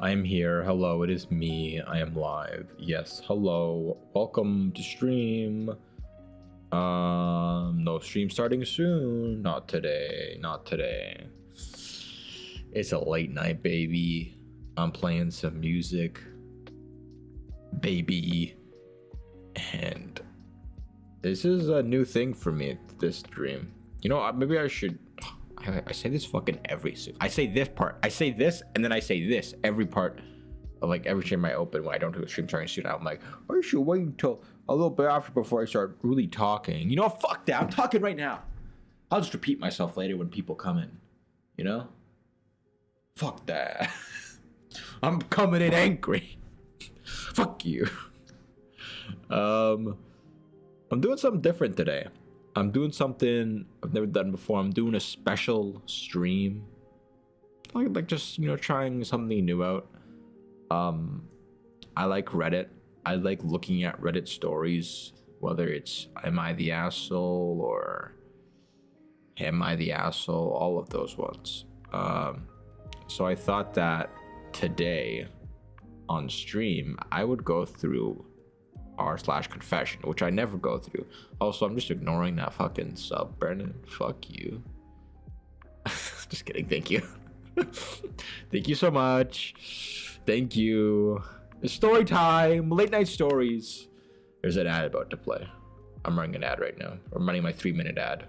I am here. Hello, it is me. I am live. Yes, hello. Welcome to stream. No stream starting soon. Not today. Not today. It's a late night, baby. I'm playing some music, baby. And this is a new thing for me, this stream. You know, maybe I should... I say this fucking I say this part. I say this, and then I say this every part of like every stream I open when I don't do a stream starting soon. I'm like, I should wait until a little bit after before I start really talking. You know, fuck that. I'm talking right now. I'll just repeat myself later when people come in. You know? Fuck that. I'm coming in angry. Fuck you. I'm doing something different today. I'm doing something I've never done before. I'm doing a special stream. Like just, you know, trying something new out. I like Reddit. I like looking at Reddit stories, whether it's Am I the Asshole or Am I the Asshole, all of those ones. So I thought that today on stream, I would go through r/confession, which I never go through. Also, I'm just ignoring that fucking sub, Brennan. Fuck you. Just kidding. Thank you. Thank you so much. Thank you. It's story time. Late night stories. There's an ad about to play. I'm running an ad right now. I'm running my 3-minute ad.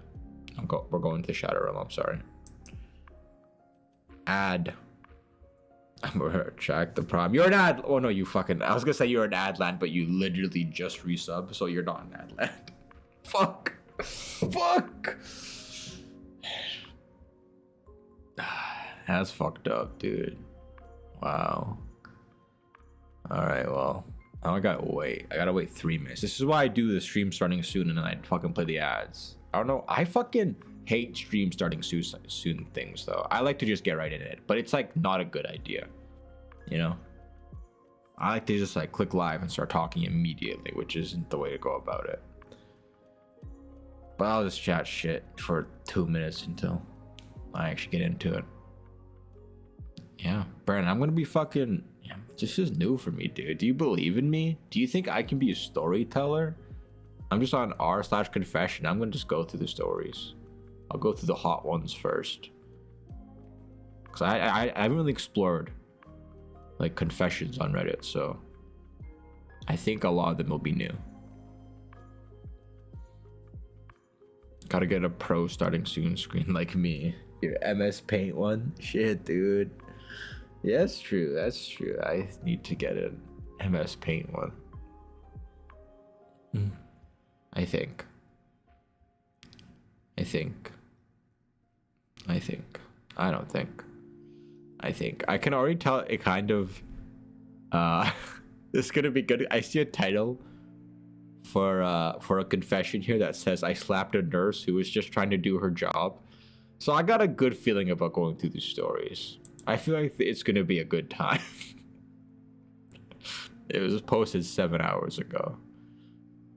We're going to the shadow realm. I'm sorry. Ad. I'm gonna track the problem. You're an ad. Oh no, you fucking. I was gonna say you're an ad land, but you literally just resub, so you're not an ad land. Fuck. Fuck. That's fucked up, dude. Wow. All right, well, I gotta wait 3 minutes. This is why I do the stream starting soon, and then I fucking play the ads. I don't know. I fucking hate stream starting soon things though. I like to just get right in it, but it's like not a good idea, you know. I like to just like click live and start talking immediately, which isn't the way to go about it. But I'll just chat shit for 2 minutes until I actually get into it. Yeah, Brandon, I'm gonna be fucking... Yeah, this is new for me, dude. Do you believe in me? Do you think I can be a storyteller? I'm just on r/confession. I'm gonna just go through the stories. I'll go through the hot ones first, because I haven't really explored like confessions on Reddit, so I think a lot of them will be new. Gotta get a pro starting soon screen like me. Your MS Paint one? Shit, dude. Yeah, that's true. That's true. I need to get an MS Paint one. I think. I don't think. I think. I can already tell it kind of... this is gonna be good. I see a title for a confession here that says, I slapped a nurse who was just trying to do her job. So I got a good feeling about going through these stories. I feel like it's gonna be a good time. It was posted 7 hours ago.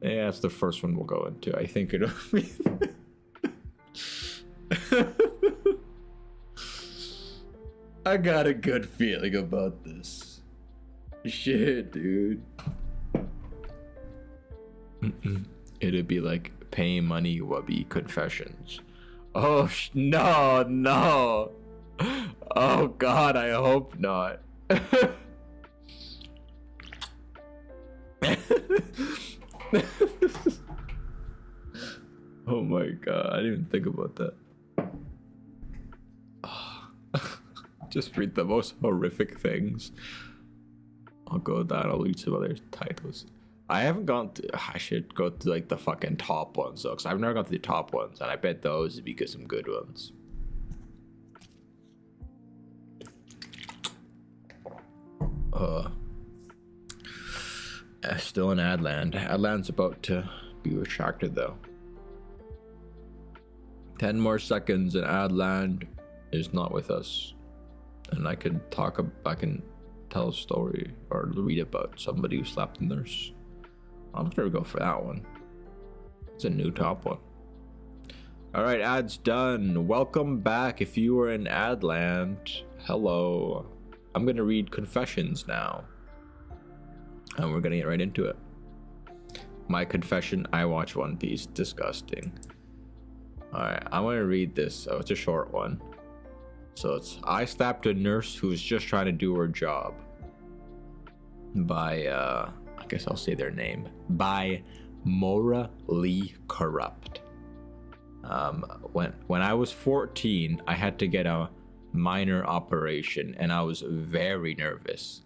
Yeah, that's the first one we'll go into. I think it'll be... I got a good feeling about this. Shit, dude. It'd be like pay money wubby confessions. Oh, no. Oh, God, I hope not. Oh my God, I didn't even think about that. Just read the most horrific things. I'll go down, I'll read some other titles. I haven't gone to... I should go to like the fucking top ones though, because I've never gone to the top ones, and I bet those would be some good ones. Still in Adland. Adland's about to be retracted though. 10 more seconds and Adland is not with us. And I can tell a story or read about somebody who slapped a nurse. I'm gonna go for that one. It's a new top one. All right, ads done. Welcome back. If you were in ad land, hello. I'm gonna read confessions now, and we're gonna get right into it. My confession: I watch One Piece. Disgusting. All right, I'm gonna read this. Oh, it's a short one. So it's I slapped a nurse who was just trying to do her job. By I guess I'll say their name. By Morally Corrupt. When I was 14, I had to get a minor operation, and I was very nervous.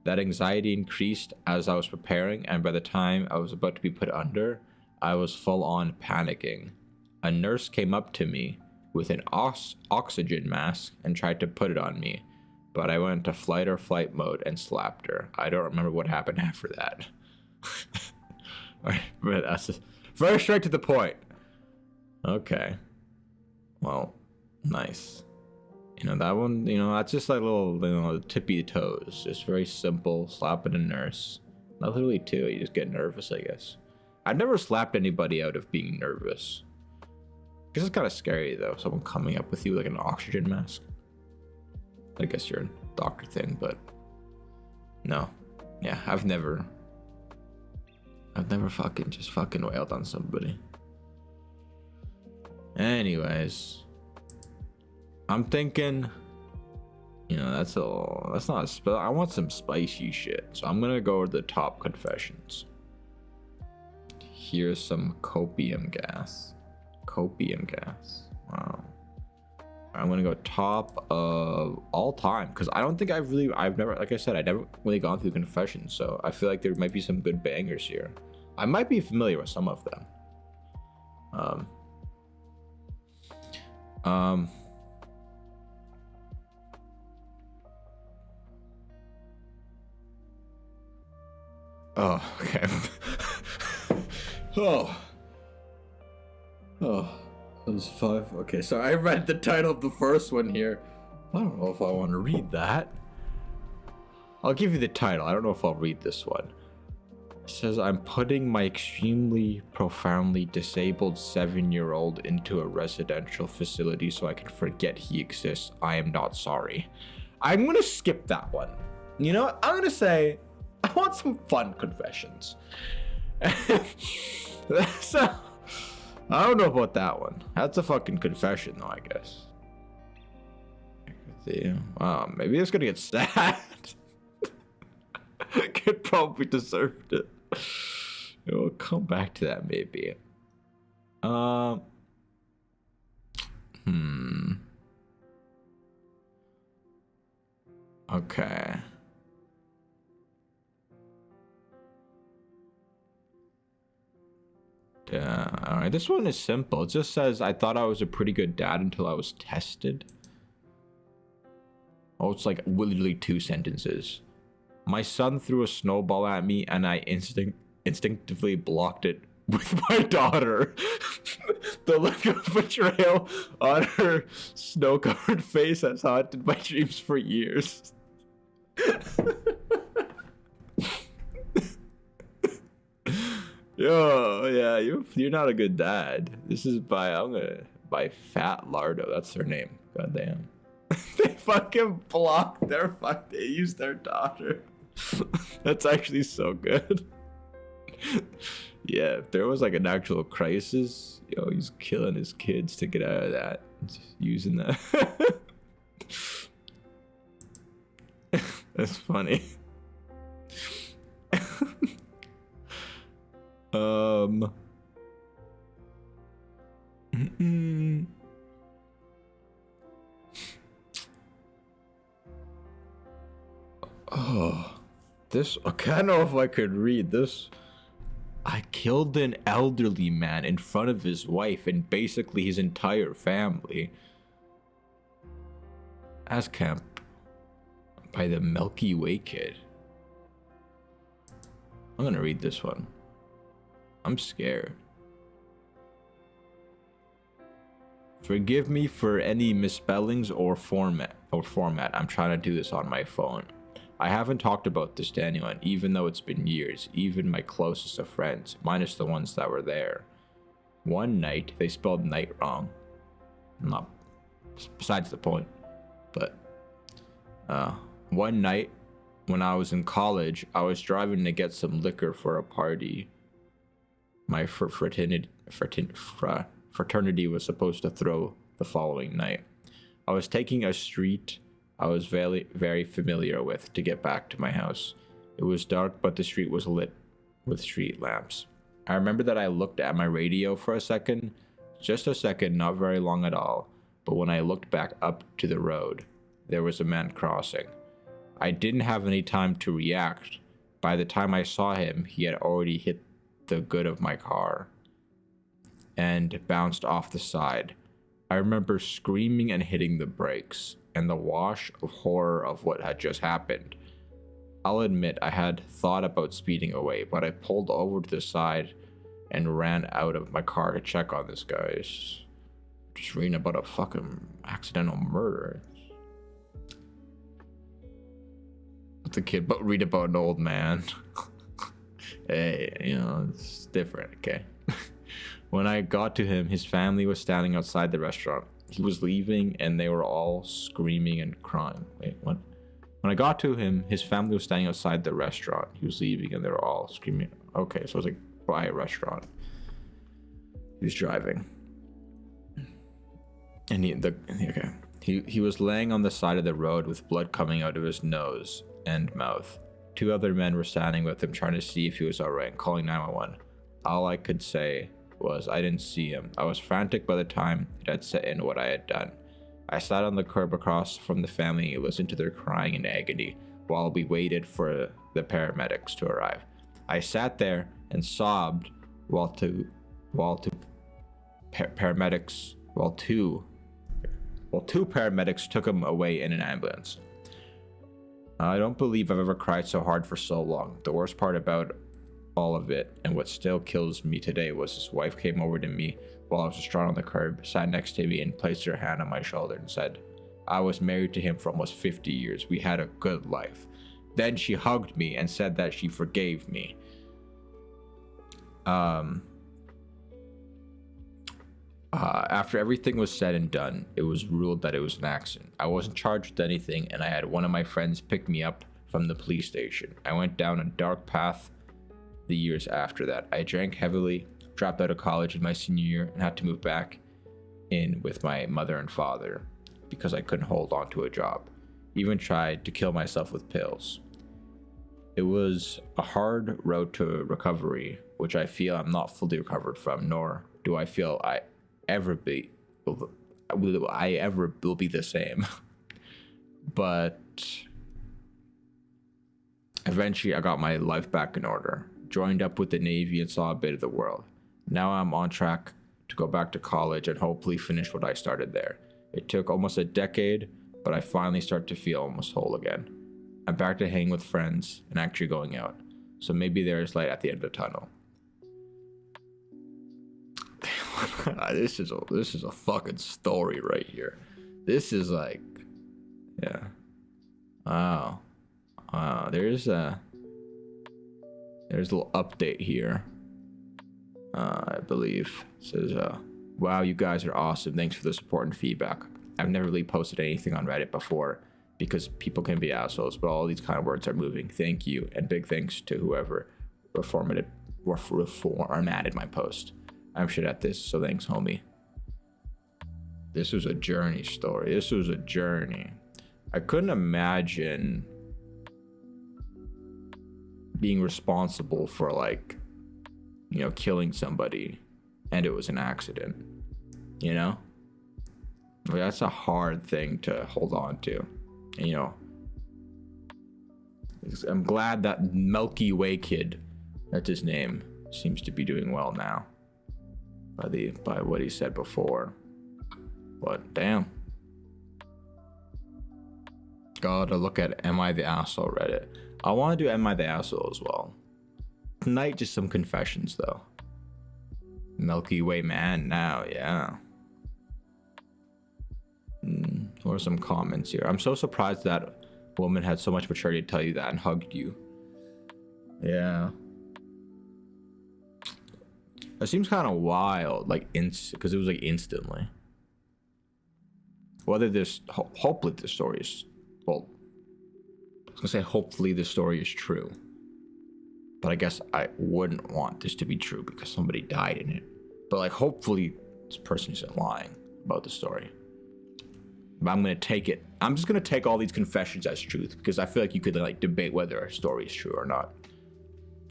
That anxiety increased as I was preparing, and by the time I was about to be put under, I was full on panicking. A nurse came up to me with an oxygen mask and tried to put it on me, but I went into flight or flight mode and slapped her. I don't remember what happened after that. Alright, but that's just very straight to the point. Okay. Well, nice. You know, that one, you know, that's just like little, you know, tippy toes. Just very simple, slapping a nurse. Nothing really too, you just get nervous, I guess. I've never slapped anybody out of being nervous. Because it's kind of scary, though, someone coming up with you like an oxygen mask. I guess you're a doctor thing, but no. Yeah, I've never fucking wailed on somebody. Anyways, I'm thinking, you know, that's not I want some spicy shit, so I'm gonna go with the top confessions. Here's some copium gas. Wow. I'm gonna go top of all time, because I don't think I've never, like I said, I never really gone through confessions, so I feel like there might be some good bangers here. I might be familiar with some of them. Oh, okay. Oh, that was 5. Okay, so I read the title of the first one here. I don't know if I want to read that. I'll give you the title. I don't know if I'll read this one. It says, I'm putting my extremely profoundly disabled 7-year-old into a residential facility so I can forget he exists. I am not sorry. I'm going to skip that one. You know what? I'm going to say, I want some fun confessions. So, I don't know about that one. That's a fucking confession, though, I guess. Wow, maybe it's gonna get sad. Kid probably deserved it. We'll come back to that, maybe. Okay. Yeah, alright, this one is simple. It just says, I thought I was a pretty good dad until I was tested. Oh, it's like literally 2 sentences. My son threw a snowball at me and I instinctively blocked it with my daughter. The look of betrayal on her snow-covered face has haunted my dreams for years. Yo, yeah, you're not a good dad. This is by Fat Lardo. That's her name. Goddamn. They fucking blocked they used their daughter. That's actually so good. Yeah, if there was like an actual crisis, yo, he's killing his kids to get out of that. Just using that. That's funny. Oh, this, okay, I don't know if I could read this. I killed an elderly man in front of his wife and basically his entire family. As Camp by the Milky Way Kid. I'm gonna read this one. I'm scared. Forgive me for any misspellings or format. I'm trying to do this on my phone. I haven't talked about this to anyone, even though it's been years, even my closest of friends, minus the ones that were there. One night, they spelled night wrong. Not besides the point. But one night when I was in college, I was driving to get some liquor for a party my fraternity was supposed to throw the following night. I was taking a street I was very, very familiar with to get back to my house. It was dark, but the street was lit with street lamps. I remember that I looked at my radio for a second, just a second, not very long at all, but when I looked back up to the road, there was a man crossing. I didn't have any time to react. By the time I saw him, he had already hit the good of my car and bounced off the side. I remember screaming and hitting the brakes, and the wash of horror of what had just happened. I'll admit I had thought about speeding away, but I pulled over to the side and ran out of my car to check on this guy. Just reading about a fucking accidental murder. What's a kid but read about an old man? Hey, you know, it's different, okay? When I got to him, his family was standing outside the restaurant. He was leaving and they were all screaming and crying. Wait, what? When I got to him, his family was standing outside the restaurant. He was leaving and they were all screaming. Okay, so it was like by a restaurant. He was driving. And he was laying on the side of the road with blood coming out of his nose and mouth. Two other men were standing with him trying to see if he was alright and calling 911. All I could say was I didn't see him. I was frantic by the time it had set in what I had done. I sat on the curb across from the family and listened to their crying in agony while we waited for the paramedics to arrive. I sat there and sobbed while two paramedics took him away in an ambulance. I don't believe I've ever cried so hard for so long. The worst part about all of it, and what still kills me today, was his wife came over to me while I was distraught on the curb, sat next to me and placed her hand on my shoulder and said, I was married to him for almost 50 years. We had a good life. Then she hugged me and said that she forgave me. After everything was said and done, it was ruled that it was an accident. I wasn't charged with anything, and I had one of my friends pick me up from the police station. I went down a dark path the years after that. I drank heavily, dropped out of college in my senior year, and had to move back in with my mother and father because I couldn't hold on to a job. Even tried to kill myself with pills. It was a hard road to recovery, which I feel I'm not fully recovered from, nor do I feel I ever be the same. But eventually I got my life back in order, joined up with the Navy and saw a bit of the world. Now I'm on track to go back to college and hopefully finish what I started there. It took almost a decade, but I finally start to feel almost whole again. I'm back to hang with friends and actually going out, so maybe there is light at the end of the tunnel. This is a fucking story right here. This is like, yeah. Wow. There's a little update here. I believe it says, wow, you guys are awesome. Thanks for the support and feedback. I've never really posted anything on Reddit before because people can be assholes, but all these kind of words are moving. Thank you, and big thanks to whoever reformatted my post. I'm shit at this, so thanks, homie. This was a journey story. This was a journey. I couldn't imagine being responsible for, like, you know, killing somebody and it was an accident, you know? Like, that's a hard thing to hold on to, and, you know. I'm glad that Milky Way kid, that's his name, seems to be doing well now. By what he said before. But damn. Gotta look at Am I the Asshole Reddit. I want to do Am I the Asshole as well. Tonight, just some confessions though. Milky Way man now, yeah. What are some comments here? I'm so surprised that woman had so much maturity to tell you that and hugged you. Yeah. It seems kind of wild, like because it was like instantly. Whether this, hopefully this story is, well, I was gonna say hopefully this story is true. But I guess I wouldn't want this to be true because somebody died in it. But like, hopefully this person isn't lying about the story. But I'm gonna take it. I'm just gonna take all these confessions as truth because I feel like you could like debate whether a story is true or not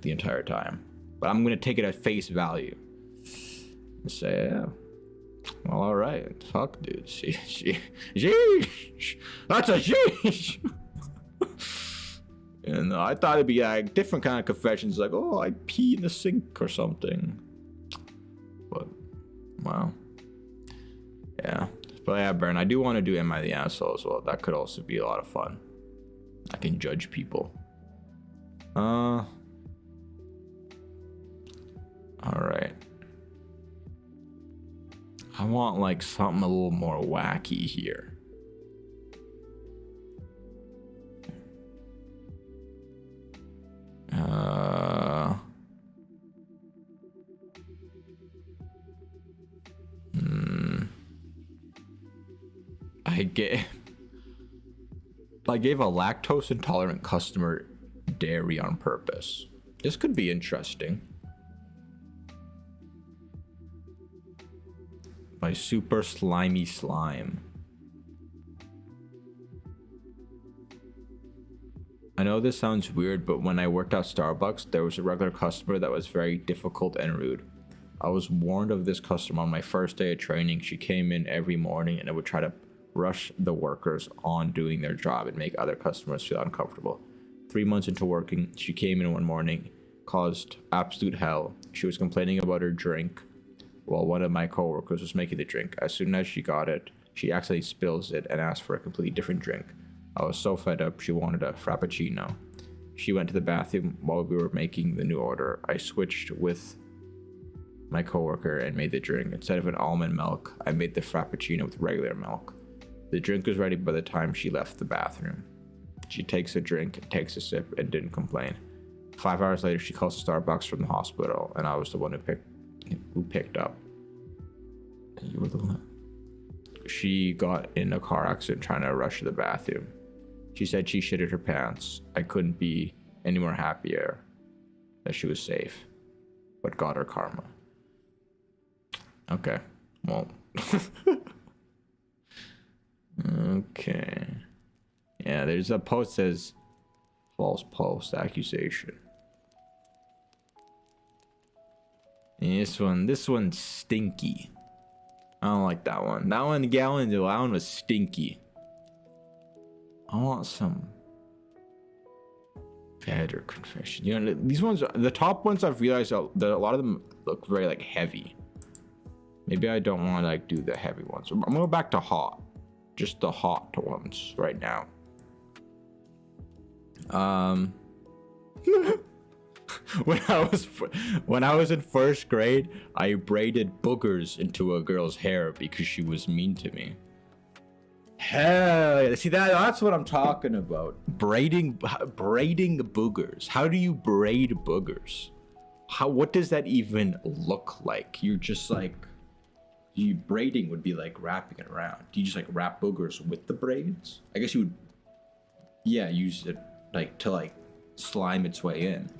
the entire time. But I'm gonna take it at face value and say, yeah, well, all right, fuck, dude. Sheesh, that's a sheesh. And I thought it'd be like different kind of confessions, like, oh, I pee in the sink or something. But wow, yeah. But yeah, Baron, I do want to do Am I the Asshole as well. That could also be a lot of fun. I can judge people. All right. I want like something a little more wacky here. I gave a lactose intolerant customer dairy on purpose. This could be interesting. My super slimy slime. I know this sounds weird, but when I worked at Starbucks, there was a regular customer that was very difficult and rude. I was warned of this customer on my first day of training. She came in every morning and would try to rush the workers on doing their job and make other customers feel uncomfortable. 3 months into working, she came in one morning, caused absolute hell. She was complaining about her drink while one of my coworkers was making the drink. As soon as she got it, she accidentally spills it and asked for a completely different drink. I was so fed up, she wanted a frappuccino. She went to the bathroom while we were making the new order. I switched with my coworker and made the drink. Instead of an almond milk, I made the frappuccino with regular milk. The drink was ready by the time she left the bathroom. She takes a drink, takes a sip, and didn't complain. 5 hours later, she calls Starbucks from the hospital, and I was the one who picked up. And you were the one. She got in a car accident trying to rush to the bathroom. She said she shitted her pants. I couldn't be any more happier that she was safe, but got her karma. Okay, well. Okay. Yeah, there's a post that says false post accusation. And this one's stinky. I don't like that one. That one was stinky. I want some better confession. You know, these ones, the top ones, I've realized that a lot of them look very like heavy. Maybe I don't want to like do the heavy ones. I'm gonna go back to hot. Just the hot ones right now. when I was in first grade, I braided boogers into a girl's hair because she was mean to me. Hell yeah. See, that's what I'm talking about. Braiding boogers. How do you braid boogers? What does that even look like? You're just like, braiding would be like wrapping it around. Do you just like wrap boogers with the braids? I guess you would, yeah, use it like to like slime its way in.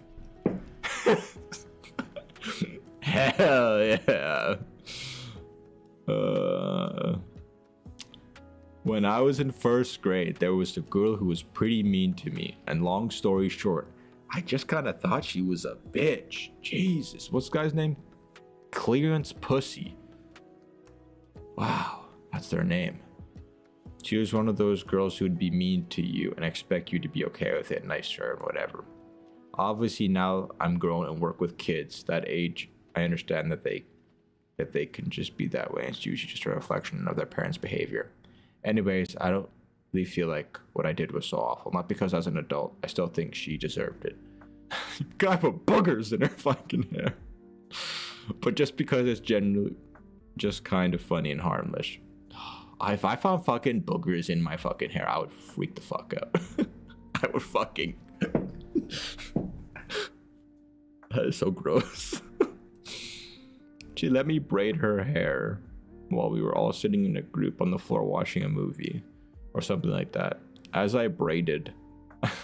Hell yeah. When I was in first grade, there was a girl who was pretty mean to me, and long story short, I just kind of thought she was a bitch. Jesus, what's the guy's name? Clearance Pussy. Wow, that's their name. She was one of those girls who would be mean to you and expect you to be okay with it, nice to her and whatever. Obviously now I'm grown and work with kids that age. I understand that they can just be that way. It's usually just a reflection of their parents' behavior. Anyways, I don't really feel like what I did was so awful. Not because I was an adult. I still think she deserved it. Guy put boogers in her fucking hair. But just because it's generally just kind of funny and harmless. If I found fucking boogers in my fucking hair, I would freak the fuck out. I would fucking... That is so gross. She let me braid her hair. while we were all sitting in a group on the floor watching a movie or something like that. As I braided,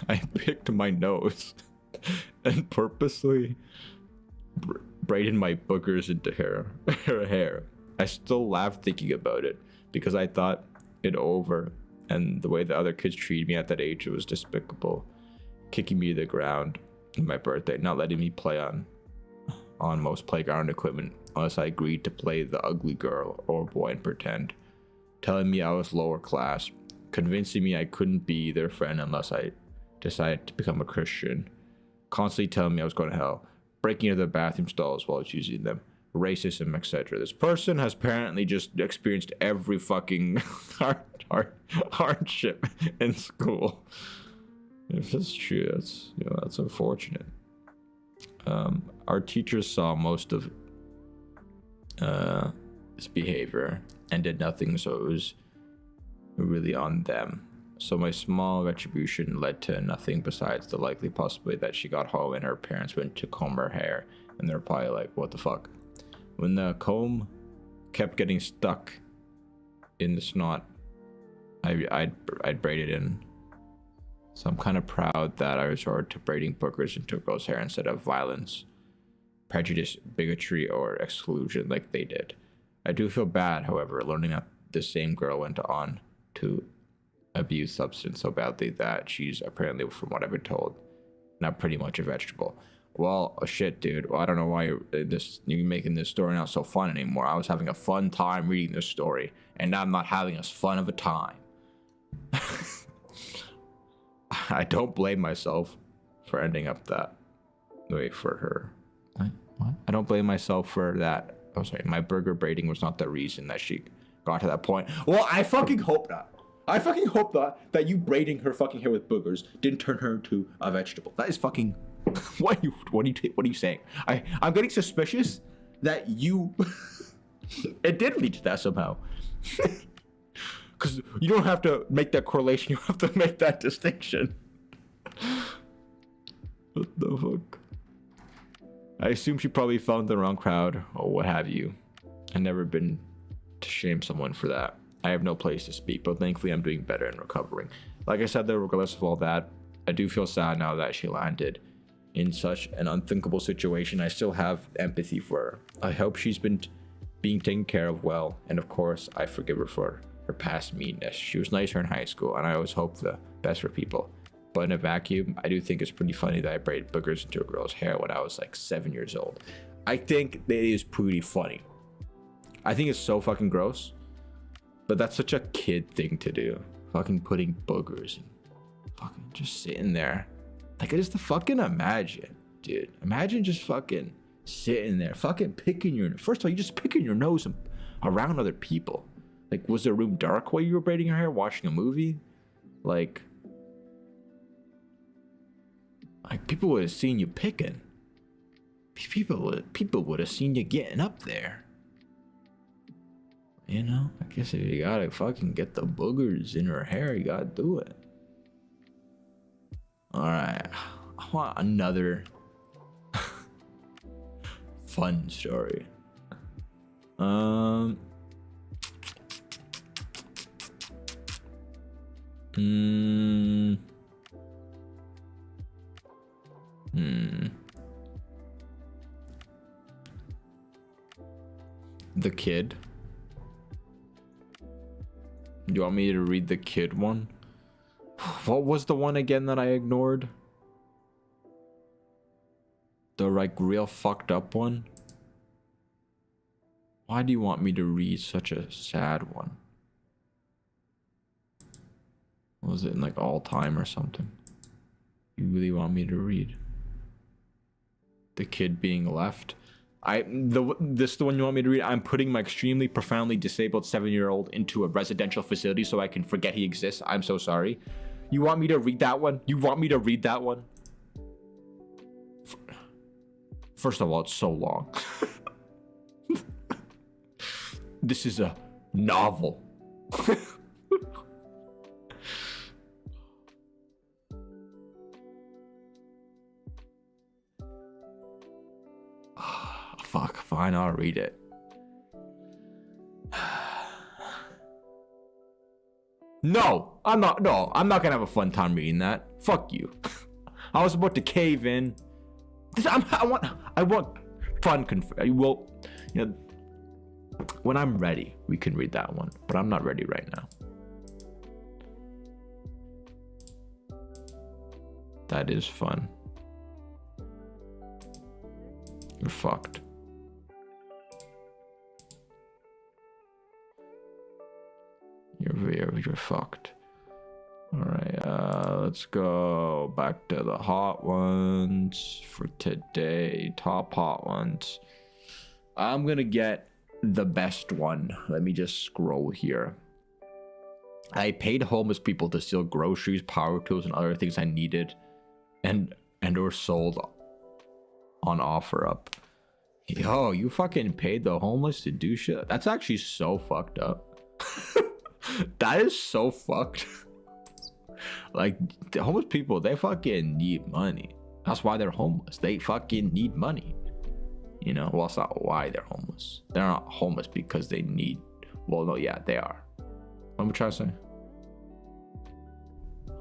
I picked my nose and purposely braided my boogers into her hair. I still laugh thinking about it because I thought it over, and the way the other kids treated me at that age, it was despicable. Kicking me to the ground on my birthday, not letting me play on most playground equipment unless I agreed to play the ugly girl or boy and pretend, telling me I was lower class, convincing me I couldn't be their friend unless I decided to become a Christian, constantly telling me I was going to hell, breaking into the bathroom stalls while I was using them, racism, etc. This person has apparently just experienced every fucking hardship in school. If it's true, that's unfortunate. Our teachers saw most of his behavior and did nothing, so it was really on them. So my small retribution led to nothing besides the likely possibility that she got home and her parents went to comb her hair, and they're probably like, what the fuck? When the comb kept getting stuck in the snot, I'd braid it in. So I'm kind of proud that I resorted to braiding boogers into a girl's hair instead of violence, prejudice, bigotry, or exclusion like they did. I do feel bad, however, learning that the same girl went on to abuse substance so badly that she's apparently, from what I've been told, now pretty much a vegetable. Well, shit, dude. Well, I don't know why you're making this story not so fun anymore. I was having a fun time reading this story, and now I'm not having as fun of a time. I don't blame myself for ending up that way for her. What? I don't blame myself for that. Oh, sorry. My burger braiding was not the reason that she got to that point. Well, I fucking hope not. I fucking hope that you braiding her fucking hair with boogers didn't turn her into a vegetable. That is fucking... What are you saying? I'm getting suspicious that you... It did lead to that somehow. Because you don't have to make that correlation. You have to make that distinction. What the fuck? I assume she probably found the wrong crowd or what have you. I've never been to shame someone for that. I have no place to speak, but thankfully I'm doing better and recovering. Like I said, though, regardless of all that, I do feel sad now that she landed in such an unthinkable situation. I still have empathy for her. I hope she's been being taken care of well, and of course, I forgive her for her past meanness. She was nicer in high school, and I always hope the best for people. But in a vacuum, I do think it's pretty funny that I braided boogers into a girl's hair when I was like 7 years old. I think that is pretty funny. I think it's so fucking gross, but that's such a kid thing to do. Fucking putting boogers and fucking just sitting there. Like, I just fucking imagine, dude. Imagine just fucking sitting there, fucking picking your... First of all, you just picking your nose around other people. Like, was the room dark while you were braiding your hair, watching a movie? Like people would have seen you picking. People would have seen you getting up there. You know, I guess if you gotta fucking get the boogers in her hair, you gotta do it. Alright, I want another fun story. The kid. Do you want me to read the kid one? What was the one again that I ignored? The like real fucked up one? Why do you want me to read such a sad one? Was it in like all time or something? You really want me to read? The kid being left? This is the one you want me to read? I'm putting my extremely profoundly disabled 7-year-old into a residential facility so I can forget he exists. I'm so sorry. You want me to read that one? You want me to read that one? First of all, it's so long. This is a novel. Fuck, fine, I'll read it. No, I'm not. No, I'm not gonna have a fun time reading that. Fuck you. I was about to cave in. I want fun. Well, you know, when I'm ready, we can read that one. But I'm not ready right now. That is fun. You're fucked. You're fucked. All right, let's go back to the hot ones for today. Top hot ones. I'm gonna get the best one. Let me just scroll here. I paid homeless people to steal groceries, power tools, and other things I needed, and or sold on OfferUp. Yo, you fucking paid the homeless to do shit? That's actually so fucked up. That is so fucked. Like, the homeless people, they fucking need money. That's why they're homeless. They fucking need money. You know, well, it's not why they're homeless. They're not homeless because they need, well, no, yeah, they are. What am I trying to say?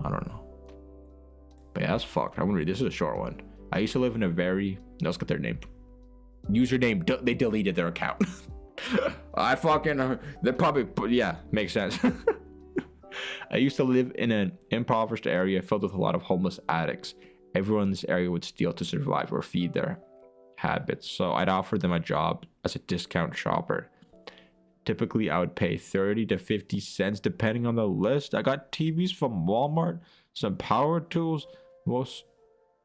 I don't know. But yeah, that's fucked. I'm gonna read, this is a short one. I used to live in a very, let's get their name. Username, they deleted their account. I fucking, they probably, yeah, makes sense. I used to live in an impoverished area filled with a lot of homeless addicts. Everyone in this area would steal to survive or feed their habits, so I'd offer them a job as a discount shopper. Typically, I would pay 30 to 50 cents depending on the list. I got TVs from Walmart, some power tools,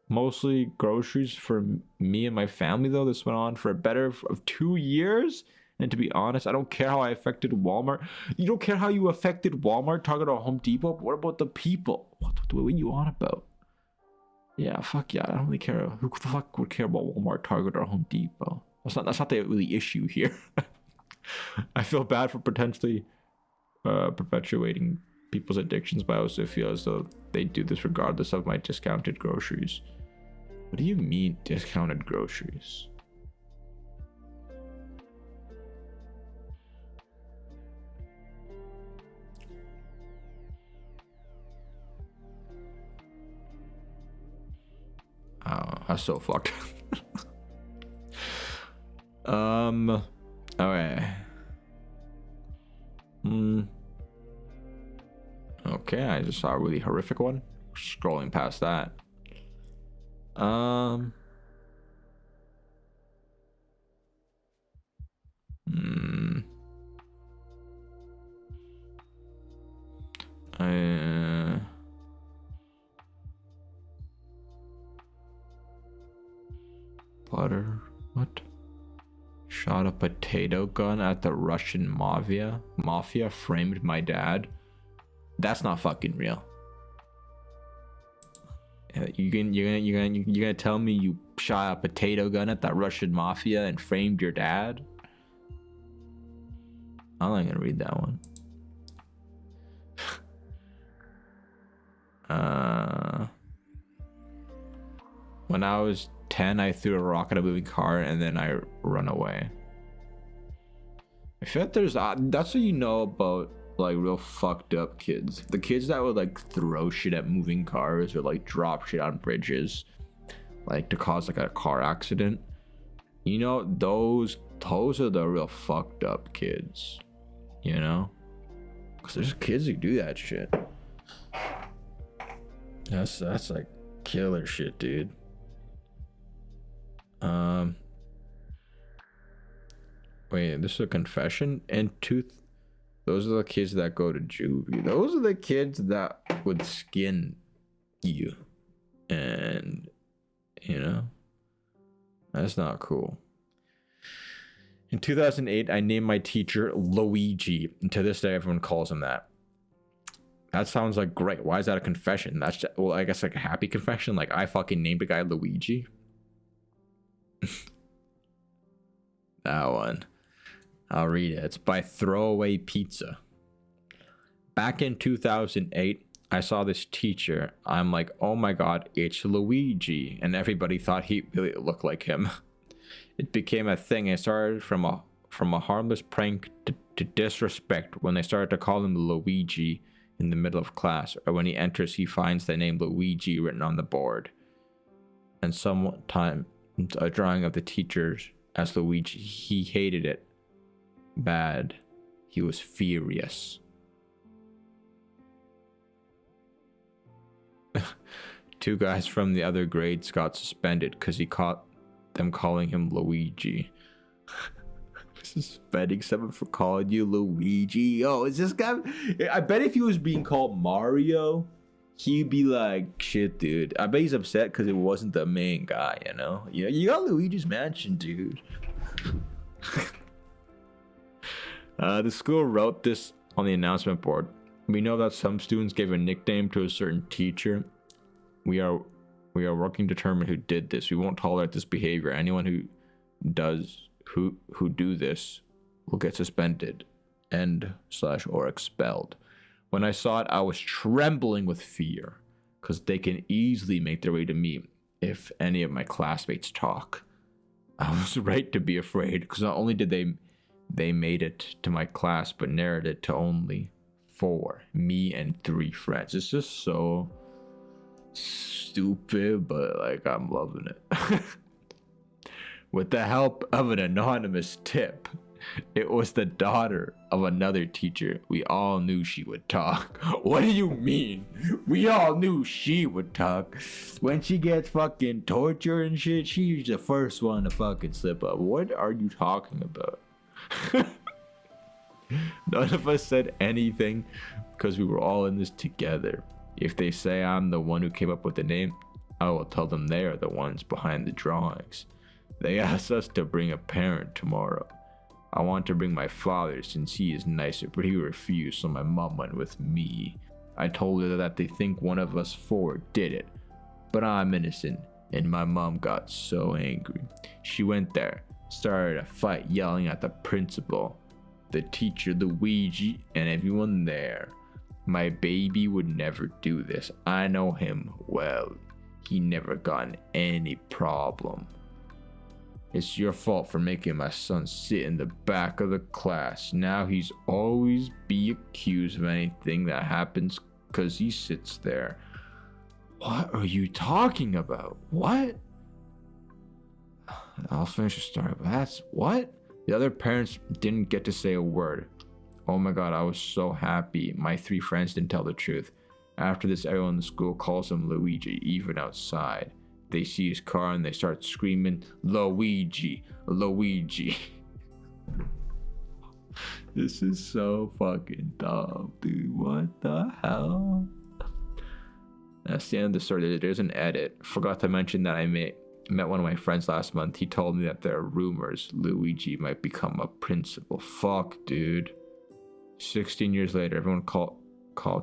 mostly groceries for me and my family, though. This went on for a better of 2 years. And to be honest, I don't care how I affected Walmart. You don't care how you affected Walmart, Target, or Home Depot? But what about the people? What are you on about? Yeah, fuck yeah. I don't really care. Who the fuck would care about Walmart, Target, or Home Depot? That's not the really issue here. I feel bad for potentially perpetuating people's addictions, but I also feel as though they do this regardless of my discounted groceries. What do you mean discounted groceries? Oh, that's so fucked. Okay. Okay, I just saw a really horrific one. Scrolling past that. Butter. What? Shot a potato gun at the Russian mafia. Mafia framed my dad. That's not fucking real. You're gonna tell me you shot a potato gun at that Russian mafia and framed your dad? I'm not gonna read that one. When I was 10, I threw a rock at a moving car and then I run away. I feel like there's that's what you know about like real fucked up kids. The kids that would like throw shit at moving cars or like drop shit on bridges, like to cause like a car accident. You know, those are the real fucked up kids. You know, because there's kids who do that shit. That's like killer shit, dude. Wait, this is a confession? And those are the kids that go to juvie. Those are the kids that would skin you. And, you know, that's not cool. In 2008, I named my teacher Luigi. And to this day, everyone calls him that. That sounds like great. Why is that a confession? That's just, well, I guess like a happy confession. Like I fucking named a guy Luigi. That one. I'll read it. It's by Throwaway Pizza. Back in 2008, I saw this teacher. I'm like, oh my god, it's Luigi. And everybody thought he really looked like him. It became a thing. It started from a harmless prank to disrespect when they started to call him Luigi. in the middle of class, or when he enters, he finds the name Luigi written on the board. And sometimes a drawing of the teachers as Luigi. He hated it bad. He was furious. Two guys from the other grades got suspended because he caught them calling him Luigi. Suspending someone for calling you Luigi. Oh, is this guy? I bet if he was being called Mario, he'd be like, shit, dude. I bet he's upset because it wasn't the main guy, you know? Yeah, you got Luigi's Mansion, dude. The school wrote this on the announcement board. We know that some students gave a nickname to a certain teacher. We are working to determine who did this. We won't tolerate this behavior. Anyone who do this will get suspended or expelled. When I saw it, I was trembling with fear because they can easily make their way to me if any of my classmates talk. I was right to be afraid because not only did they made it to my class, but narrowed it to only 4, me and 3 friends. It's just so stupid, but like I'm loving it. With the help of an anonymous tip, it was the daughter of another teacher. We all knew she would talk. What do you mean? We all knew she would talk. When she gets fucking tortured and shit, she's the first one to fucking slip up. What are you talking about? None of us said anything because we were all in this together. If they say I'm the one who came up with the name, I will tell them they are the ones behind the drawings. They asked us to bring a parent tomorrow. I want to bring my father since he is nicer, but he refused, so my mom went with me. I told her that they think one of us 4 did it, but I'm innocent, and my mom got so angry. She went there, started a fight yelling at the principal, the teacher, Luigi, and everyone there. My baby would never do this. I know him well. He never got in any problem. It's your fault for making my son sit in the back of the class. Now he's always be accused of anything that happens because he sits there. What are you talking about? What? I'll finish the story, but that's what? The other parents didn't get to say a word. Oh my god, I was so happy my 3 friends didn't tell the truth. After this, everyone in the school calls him Luigi, even outside. They see his car and they start screaming, Luigi, Luigi. This is so fucking dumb, dude. What the hell? That's the end of the story. There's an edit. Forgot to mention that I met one of my friends last month. He told me that there are rumors Luigi might become a principal. Fuck, dude. 16 years later, everyone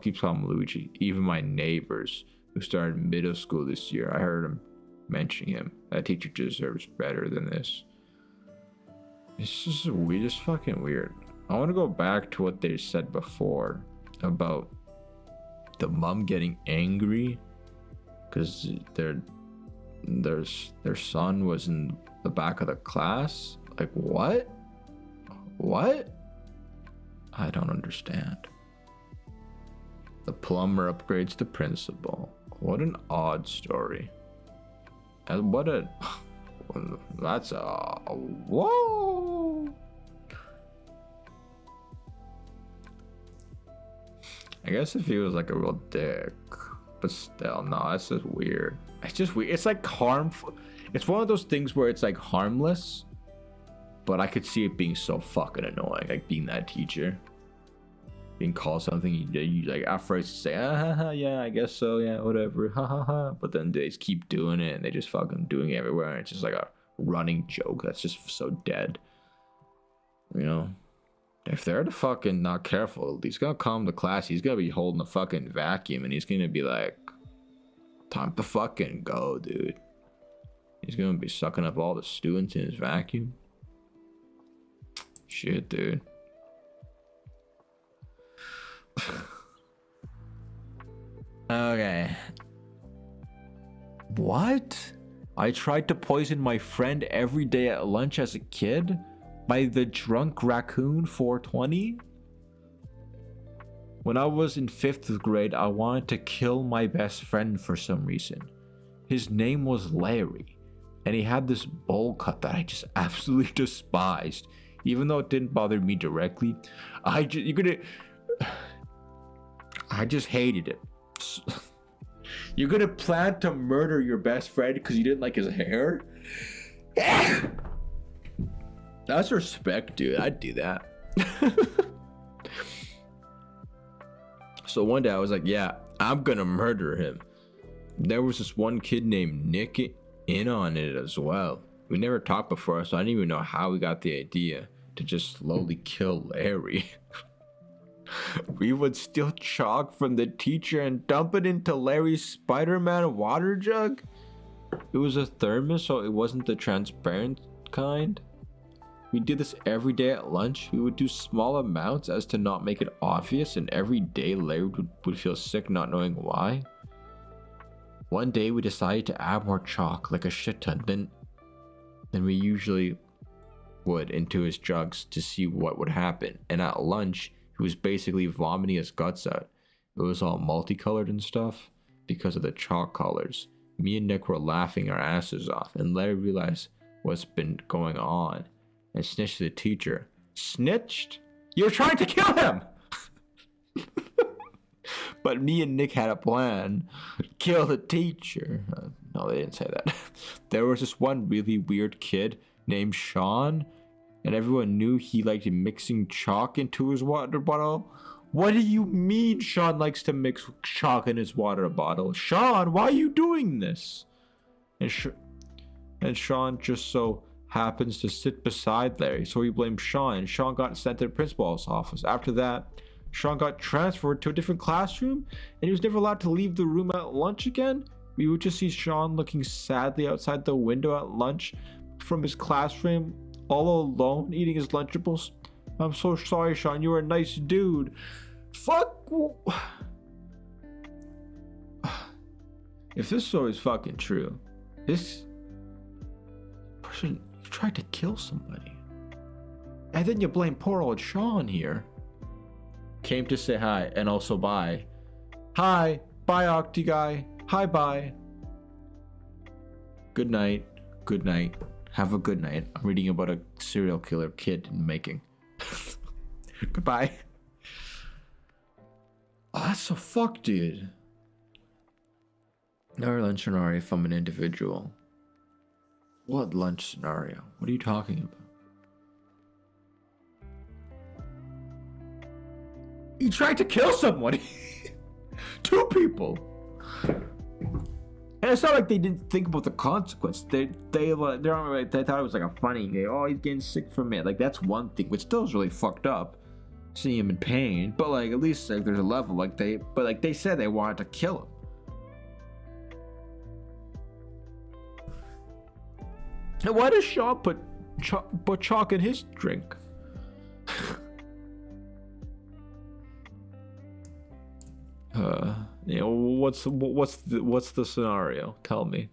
keeps calling him Luigi. Even my neighbors who started middle school this year, I heard him mentioning him. That teacher deserves better than this. It's just weird, just fucking weird. I want to go back to what they said before about the mom getting angry because their son was in the back of the class. Like what? What? I don't understand. The plumber upgrades the principal. What an odd story. And what a... That's a... Whoa! I guess if he was like a real dick. But still, no, that's just weird. It's just weird. It's like harmful. It's one of those things where it's like harmless. But I could see it being so fucking annoying. Like being that teacher. Being called something you like at first you say, yeah, I guess so, yeah, whatever, but then they just keep doing it and they just fucking doing it everywhere and it's just like a running joke that's just so dead. You know? If they're the fucking not careful, he's gonna come to class, he's gonna be holding a fucking vacuum and he's gonna be like, time to fucking go, dude. He's gonna be sucking up all the students in his vacuum. Shit, dude. Okay. What? I tried to poison my friend every day at lunch as a kid by the drunk raccoon 420? When I was in 5th grade, I wanted to kill my best friend for some reason. His name was Larry, and he had this bowl cut that I just absolutely despised. Even though it didn't bother me directly, I just hated it. You're gonna plan to murder your best friend because you didn't like his hair? That's respect, dude. I'd do that. So one day I was like, yeah, I'm gonna murder him. There was this one kid named Nick in on it as well. We never talked before, so I didn't even know how we got the idea to just slowly kill Larry. We would steal chalk from the teacher and dump it into Larry's Spider-Man water jug. It was a thermos, so it wasn't the transparent kind. We did this every day at lunch. We would do small amounts as to not make it obvious, and every day Larry would feel sick not knowing why. One day we decided to add more chalk, like a shit ton, than we usually would, into his jugs to see what would happen. And at lunch, he was basically vomiting his guts out. It was all multicolored and stuff because of the chalk colors. Me and Nick were laughing our asses off, and Larry realized what's been going on and snitched to the teacher. Snitched? You're trying to kill him! But me and Nick had a plan. Kill the teacher. No, they didn't say that. There was this one really weird kid named Sean, and everyone knew he liked mixing chalk into his water bottle. What do you mean Sean likes to mix chalk in his water bottle? Sean, why are you doing this? And Sean just so happens to sit beside Larry, so he blamed Sean, and Sean got sent to the principal's office. After that, Sean got transferred to a different classroom, and he was never allowed to leave the room at lunch again. We would just see Sean looking sadly outside the window at lunch from his classroom, all alone, eating his Lunchables. I'm so sorry, Sean. You were a nice dude. Fuck. If this story is fucking true, this person tried to kill somebody. And then you blame poor old Sean here. Came to say hi and also bye. Hi. Bye, Octi guy. Hi, bye. Good night. Good night. Have a good night. I'm reading about a serial killer kid in the making. Goodbye. Oh, that's so fucked, dude. Another lunch scenario if I'm an individual. What lunch scenario? What are you talking about? He tried to kill someone. 2 people. And it's not like they didn't think about the consequence. They thought it was like a funny thing. Oh, he's getting sick from it. Like, that's one thing, which still is really fucked up. Seeing him in pain, but like at least like there's a level. Like they said they wanted to kill him. And why does Sean put chalk in his drink? You know, what's the scenario? Tell me.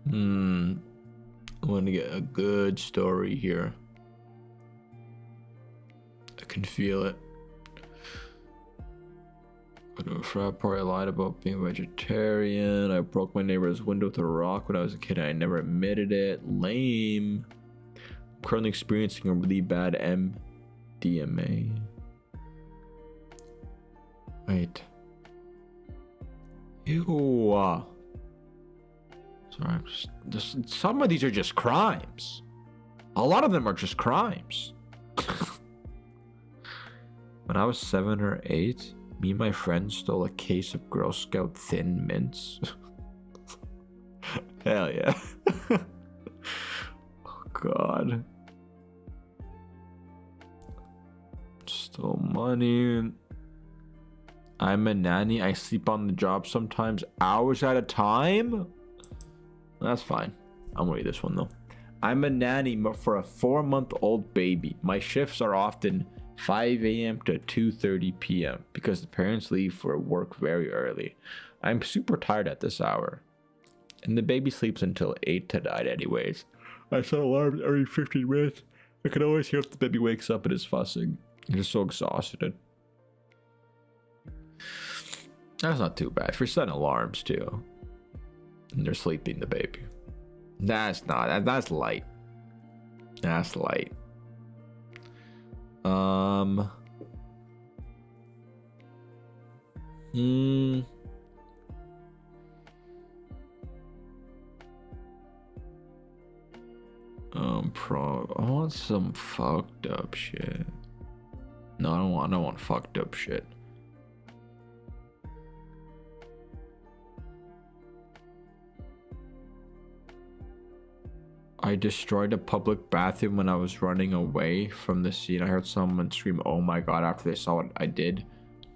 I want to get a good story here. I can feel it. Go to a frat party. I lied about being vegetarian. I broke my neighbor's window with a rock when I was a kid and I never admitted it. Lame. I'm currently experiencing a really bad MDMA. Wait. Ew. Sorry, I'm just some of these are just crimes. A lot of them are just crimes. When I was 7 or 8, me and my friend stole a case of Girl Scout Thin Mints. Hell yeah. Oh god. So money. I'm a nanny. I sleep on the job sometimes hours at a time. That's fine. I'm gonna read this one though. I'm a nanny for a 4-month-old baby. My shifts are often 5 a.m. to 2:30 p.m. because the parents leave for work very early. I'm super tired at this hour. And the baby sleeps until 8 to 9 anyways. I set alarms every 15 minutes. I can always hear if the baby wakes up and is fussing. I'm just so exhausted. That's not too bad. If you're setting alarms too, and they're sleeping the baby. That's light. That's light. I want some fucked up shit. No, I don't want fucked up shit. I destroyed a public bathroom when I was running away from the scene. I heard someone scream, "Oh my god," after they saw what I did.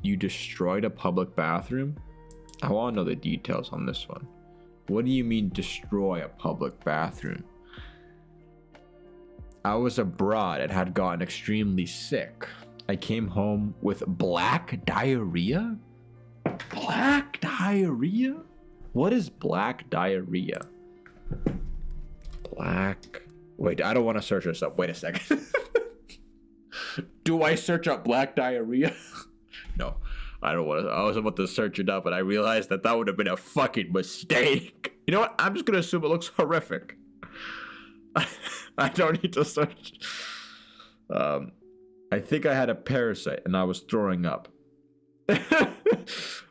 You destroyed a public bathroom? I want to know the details on this one. What do you mean destroy a public bathroom? I was abroad and had gotten extremely sick. I came home with black diarrhea? Black diarrhea? What is black diarrhea? Black. Wait, I don't want to search this up. Wait a second. Do I search up black diarrhea? No, I don't want to. I was about to search it up, but I realized that would have been a fucking mistake. You know what? I'm just gonna assume it looks horrific. I don't need to search. I think I had a parasite and I was throwing up.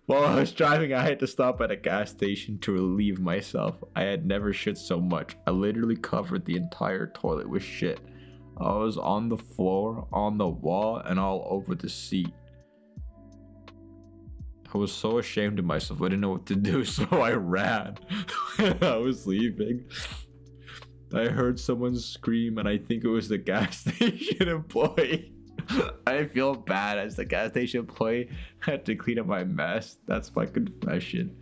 While I was driving, I had to stop at a gas station to relieve myself. I had never shit so much. I literally covered the entire toilet with shit. I was on the floor, on the wall, and all over the seat. I was so ashamed of myself. I didn't know what to do, so I ran. I was leaving. I heard someone scream, and I think it was the gas station employee. I feel bad as the gas station employee had to clean up my mess. That's my confession.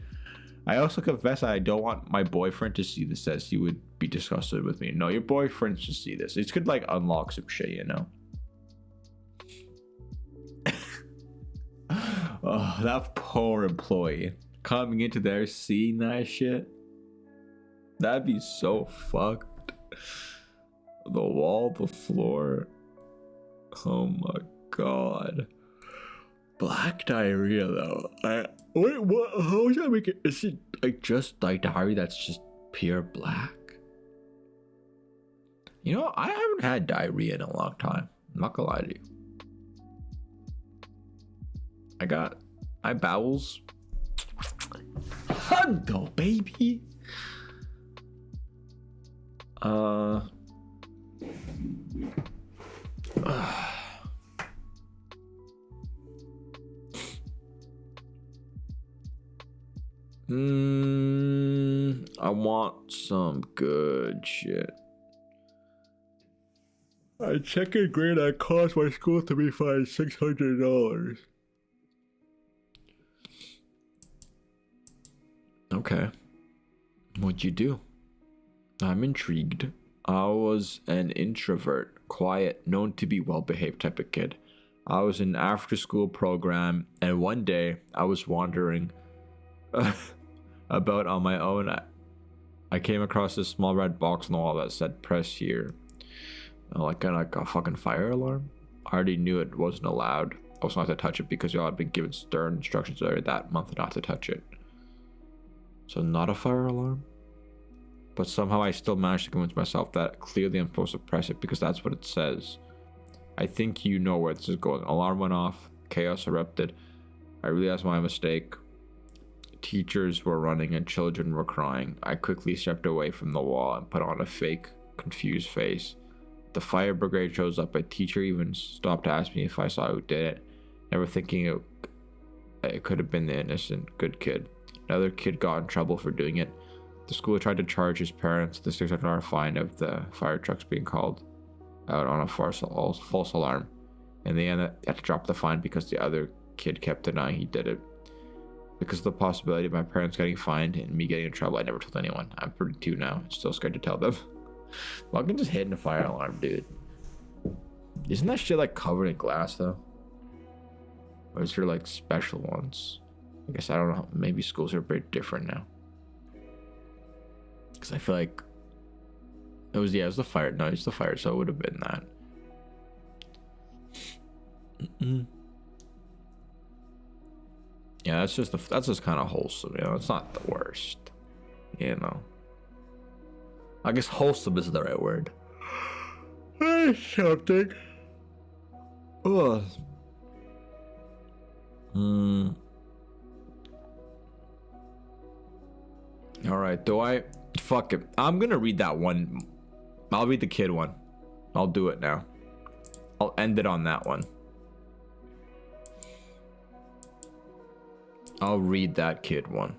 I also confess I don't want my boyfriend to see this, as he would be disgusted with me. No, your boyfriend should see this. It could like unlock some shit, you know? Oh, that poor employee coming into there seeing that shit. That'd be so fucked. The wall, the floor. Oh my god. Black diarrhea though. Wait, what? How does that make it? Is it like just like diarrhea that's just pure black? You know, I haven't had diarrhea in a long time. I'm not gonna lie to you. I got my bowels. Hundo, baby. I want some good shit. A second grade, I caused my school to be fined $600. Okay. What'd you do? I'm intrigued. I was an introvert, quiet, known to be well-behaved type of kid. I was in an after-school program, and one day I was wandering about on my own. I came across this small red box on the wall that said "press here," like a fucking fire alarm. I already knew it wasn't allowed. I was not to touch it because y'all had been given stern instructions earlier that month not to touch it. So not a fire alarm? But somehow I still managed to convince myself that clearly I'm supposed to press it because that's what it says. I think you know where this is going. Alarm went off. Chaos erupted. I realized my mistake. Teachers were running and children were crying. I quickly stepped away from the wall and put on a fake, confused face. The fire brigade shows up. A teacher even stopped to ask me if I saw who did it, never thinking it could have been the innocent, good kid. Another kid got in trouble for doing it. The school tried to charge his parents the $600 fine of the fire trucks being called out on a false alarm. and they had to drop the fine because the other kid kept denying he did it. Because of the possibility of my parents getting fined and me getting in trouble, I never told anyone. I'm 32 now. I'm still scared to tell them. Well, I can just hit in a fire alarm, dude. Isn't that shit like covered in glass though? Or is there like special ones? I guess I don't know. Maybe schools are a bit different now. Because I feel like it was the fire. No, it's the fire, so it would have been that. Yeah, that's just kind of wholesome, you know. It's not the worst, you know. I guess wholesome is the right word. Something. Ugh. All right, fuck it. I'm gonna read that one. I'll read the kid one. I'll do it now. I'll end it on that one. I'll read that kid one.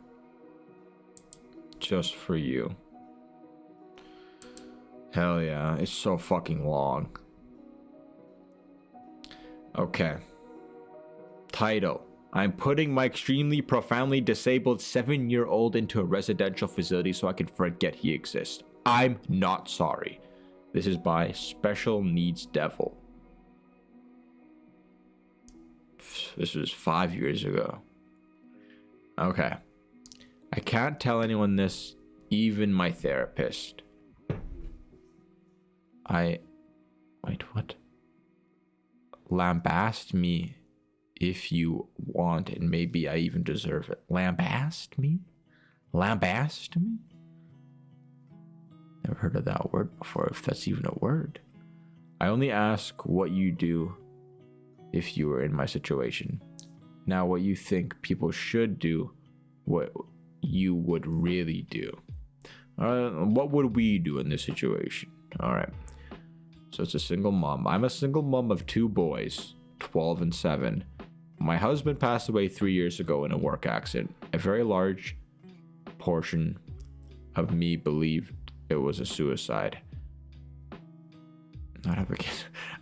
Just for you. Hell yeah, it's so fucking long. Okay. Title: I'm putting my extremely profoundly disabled 7-year-old into a residential facility so I can forget he exists. I'm not sorry. This is by Special Needs Devil. This was 5 years ago. Okay. I can't tell anyone this, even my therapist. Wait, what? Lambast me if you want, and maybe I even deserve it. Lambast me? Lambast me? Never heard of that word before, if that's even a word. I only ask what you do if you were in my situation. Now, what you think people should do, what you would really do. What would we do in this situation? All right. So it's a single mom. I'm a single mom of 2 boys, 12 and 7. My husband passed away 3 years ago in a work accident. A very large portion of me believed it was a suicide. Not have a kid.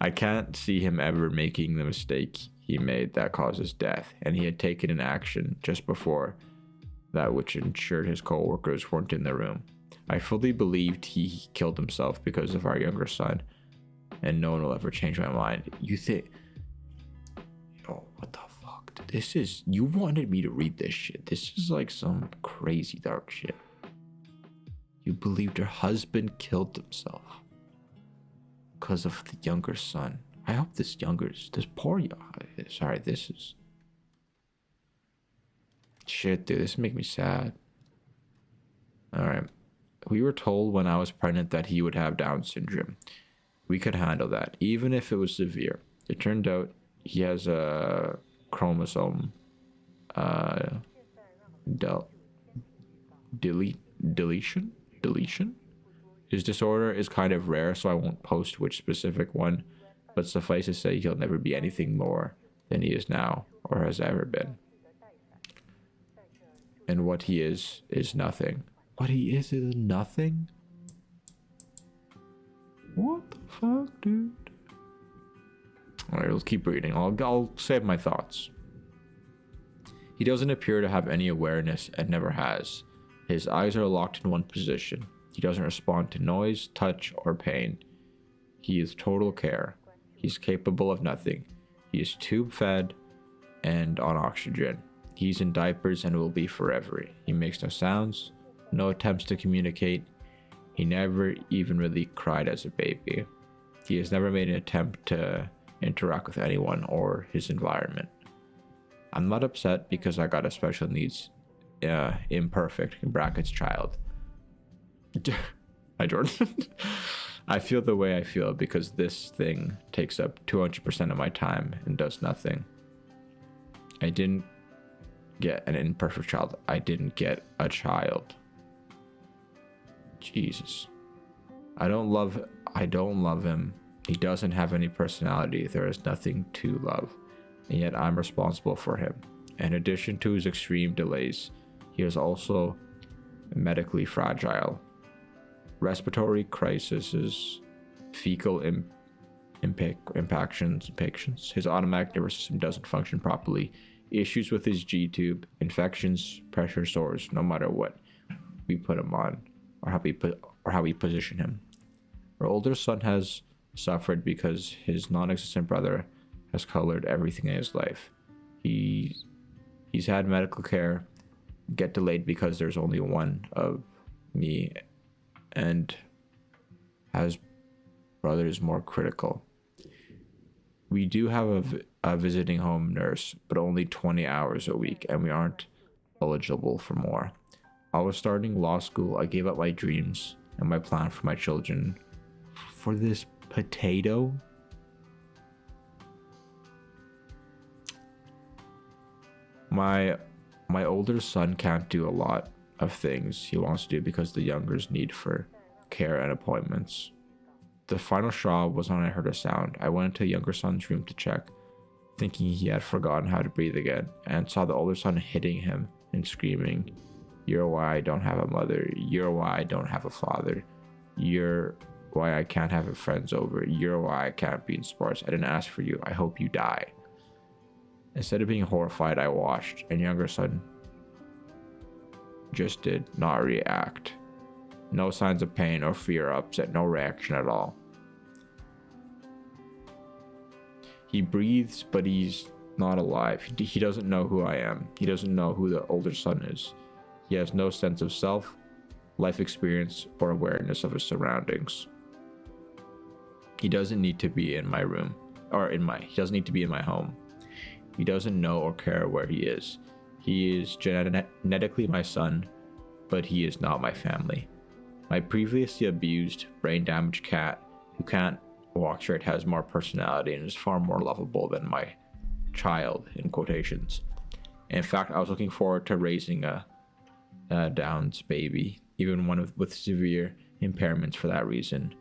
I can't see him ever making the mistake he made that caused his death, and he had taken an action just before that which ensured his co-workers weren't in the room. I fully believed he killed himself because of our younger son, and no one will ever change my mind. You think... Oh, what the fuck? This is... You wanted me to read this shit. This is like some crazy dark shit. You believed her husband killed himself because of the younger son. I hope this poor sorry, this is shit, dude. This make me sad. All right. We were told when I was pregnant that he would have Down syndrome. We could handle that, even if it was severe. It turned out he has a chromosome deletion. His disorder is kind of rare, so I won't post which specific one, but suffice to say he'll never be anything more than he is now or has ever been. And what he is nothing. What he is nothing? What the fuck, dude? Alright, let's keep reading. I'll save my thoughts. He doesn't appear to have any awareness and never has. His eyes are locked in one position. He doesn't respond to noise, touch, or pain. He is total care. He's capable of nothing. He is tube fed and on oxygen. He's in diapers and will be forever. He makes no sounds, no attempts to communicate. He never even really cried as a baby. He has never made an attempt to interact with anyone or his environment. I'm not upset because I got a special needs imperfect in brackets child. Hi, Jordan. I feel the way I feel because this thing takes up 200% of my time and does nothing. I didn't get an imperfect child. I didn't get a child. Jesus. I don't love him. He doesn't have any personality. There is nothing to love. And yet I'm responsible for him. In addition to his extreme delays, he is also medically fragile. Respiratory crises, fecal impactions. His automatic nervous system doesn't function properly. Issues with his G tube, infections, pressure sores. No matter what we put him on, or how we position him. Our older son has suffered because his non-existent brother has colored everything in his life. He's had medical care get delayed because there's only one of me, and has brothers more critical. We do have a visiting home nurse, but only 20 hours a week, and we aren't eligible for more. I was starting law school. I gave up my dreams and my plan for my children for this potato. My older son can't do a lot of things he wants to do because the younger's need for care and appointments. The final straw was when I heard a sound. I went into younger son's room to check, thinking he had forgotten how to breathe again, and saw the older son hitting him and screaming, "You're why I don't have a mother. You're why I don't have a father. You're why I can't have friends over. You're why I can't be in sports. I didn't ask for you. I hope you die." Instead of being horrified, I watched, and younger son just did not react. No signs of pain or fear or upset, no reaction at all. He breathes, but he's not alive. He doesn't know who I am. He doesn't know who the older son is. He has no sense of self, life experience, or awareness of his surroundings. He doesn't need to be in my room, he doesn't need to be in my home. He doesn't know or care where he is. He is genetically my son, but he is not my family. My previously abused, brain-damaged cat, who can't walk straight, has more personality and is far more lovable than my child, in quotations. In fact, I was looking forward to raising a Down's baby, even one with severe impairments for that reason.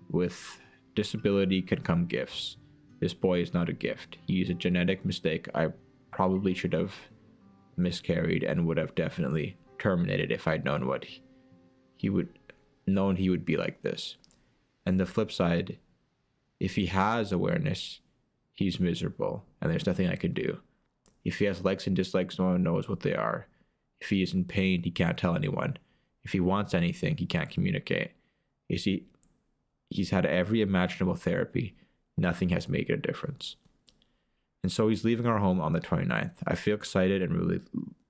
With disability can come gifts. This boy is not a gift. He is a genetic mistake. I probably should have miscarried and would have definitely terminated if I'd known what he would be like this. And the flip side, if he has awareness, he's miserable and there's nothing I can do. If he has likes and dislikes, no one knows what they are. If he is in pain, he can't tell anyone. If he wants anything, he can't communicate. You see, he's had every imaginable therapy. Nothing has made a difference. And so he's leaving our home on the 29th. I feel excited and really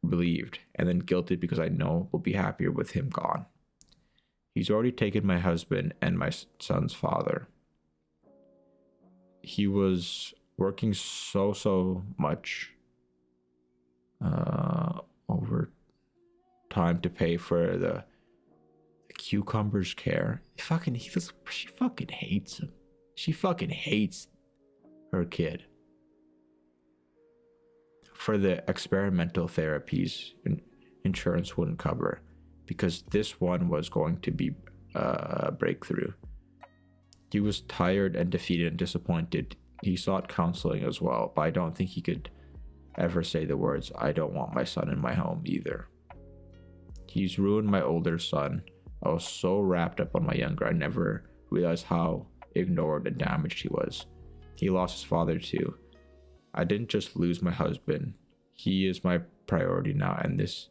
relieved, and then guilted because I know we'll be happier with him gone. He's already taken my husband and my son's father. He was working so much over time to pay for the cucumber's care. She fucking hates him. She fucking hates her kid. For the experimental therapies, insurance wouldn't cover, because this one was going to be a breakthrough. He was tired and defeated and disappointed. He sought counseling as well, but I don't think he could ever say the words, "I don't want my son in my home," either. He's ruined my older son. I was so wrapped up on my younger, I never realized how ignored and damaged he was. He lost his father too. I didn't just lose my husband. He is my priority now, and this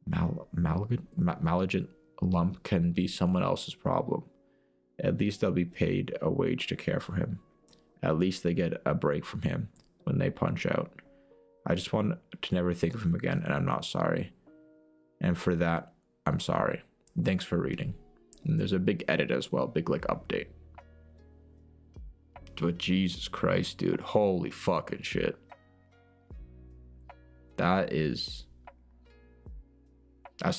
malignant lump can be someone else's problem. At least they'll be paid a wage to care for him. At least they get a break from him when they punch out. I just want to never think of him again, and I'm not sorry. And for that, I'm sorry. Thanks for reading. And there's a big edit as well, big update. But Jesus Christ, dude, holy fucking shit. That's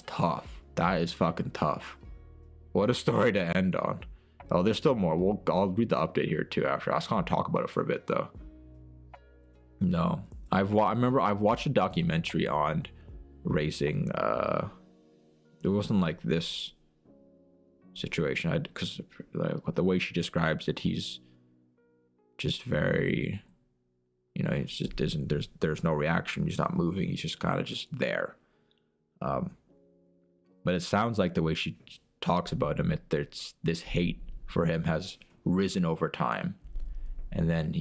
tough. That is fucking tough. What a story to end on. Oh, there's still more. I'll read the update here too after. I was gonna talk about it for a bit though. No, I remember I've watched a documentary on racing. It wasn't like this situation. Because the way she describes it, he's just very, it's just there's no reaction. He's not moving. He's just kind of just there. But it sounds like the way she talks about him, there's this hate for him has risen over time. And then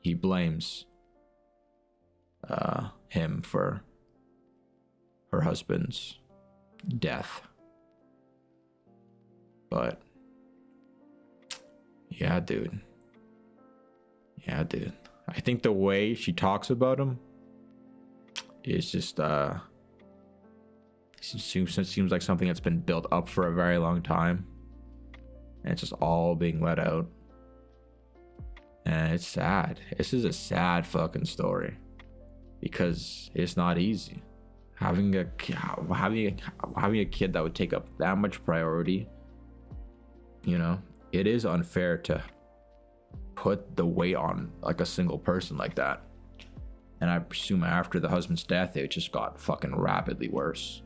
he blames him for her husband's death. But yeah, dude. I think the way she talks about him is just seems like something that's been built up for a very long time, and it's just all being let out. And it's sad. This is a sad fucking story, because it's not easy having a kid that would take up that much priority. You know, it is unfair to put the weight on like a single person like that. And I presume after the husband's death, it just got fucking rapidly worse.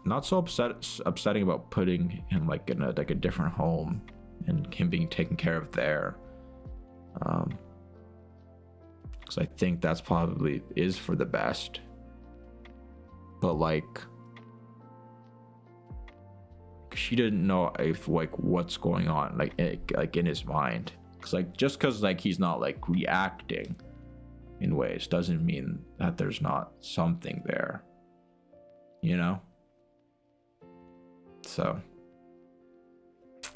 Not so upsetting about putting him like in a different home and him being taken care of there. Because I think that's probably is for the best. But like, she didn't know if like what's going on like in his mind. Because like just because like he's not like reacting in ways doesn't mean that there's not something there, you know. So